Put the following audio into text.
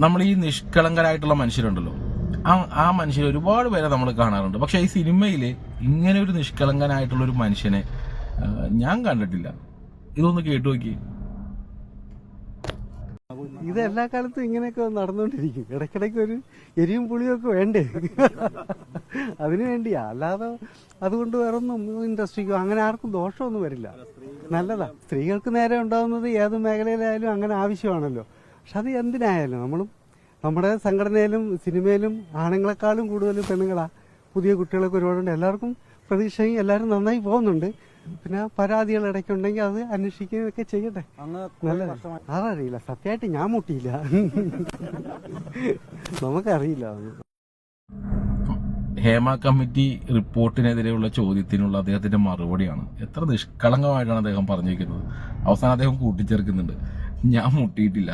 നമ്മൾ ഈ നിഷ്കളങ്കരായിട്ടുള്ള മനുഷ്യരുണ്ടല്ലോ, ആ മനുഷ്യർ ഒരുപാട് പേരെ നമ്മൾ കാണാറുണ്ട്. പക്ഷെ ഈ സിനിമയിൽ ഇങ്ങനെ ഒരു നിഷ്കളങ്കനായിട്ടുള്ള ഒരു മനുഷ്യനെ ഞാൻ കണ്ടിട്ടില്ല. ഇതൊന്ന് കേട്ടു നോക്കി. ഇത് എല്ലാ കാലത്തും ഇങ്ങനെയൊക്കെ നടന്നുകൊണ്ടിരിക്കും. ഇടയ്ക്കിടയ്ക്ക് ഒരു എരിയും പുളിയൊക്കെ വേണ്ടേ, അതിനു വേണ്ടിയാ. അല്ലാതെ അതുകൊണ്ട് വേറൊന്നും ഇൻഡസ്ട്രിക്കോ അങ്ങനെ ആർക്കും ദോഷമൊന്നും വരില്ല. നല്ലതാ. സ്ത്രീകൾക്ക് നേരെ ഉണ്ടാകുന്നത് ഏത് മേഖലയിലായാലും അങ്ങനെ ആവശ്യമാണല്ലോ. പക്ഷെ അത് എന്തിനായാലും നമ്മളും നമ്മുടെ സംഘടനയിലും സിനിമയിലും ആണുങ്ങളെക്കാളും കൂടുതൽ പെണ്ണുങ്ങളാ. പുതിയ കുട്ടികളൊക്കെ ഒരുപാടുണ്ട്. എല്ലാവർക്കും പ്രതീക്ഷയും എല്ലാവരും നന്നായി പോകുന്നുണ്ട്. പിന്നെ പരാതികൾ ഇടയ്ക്കുണ്ടെങ്കിൽ അത് അന്വേഷിക്കുകയൊക്കെ ചെയ്യട്ടെ. നല്ലത്. അതറിയില്ല, സത്യമായിട്ട് ഞാൻ മുട്ടിയില്ല, നമുക്കറിയില്ല. ഹേമ കമ്മിറ്റി റിപ്പോർട്ടിനെതിരെയുള്ള ചോദ്യത്തിനുള്ള അദ്ദേഹത്തിന്റെ മറുപടിയാണ്. എത്ര നിഷ്കളങ്കമായിട്ടാണ് അദ്ദേഹം പറഞ്ഞിരിക്കുന്നത്. അവസാനം അദ്ദേഹം കൂട്ടിച്ചേർക്കുന്നുണ്ട്, ഞാൻ മുട്ടിയിട്ടില്ല.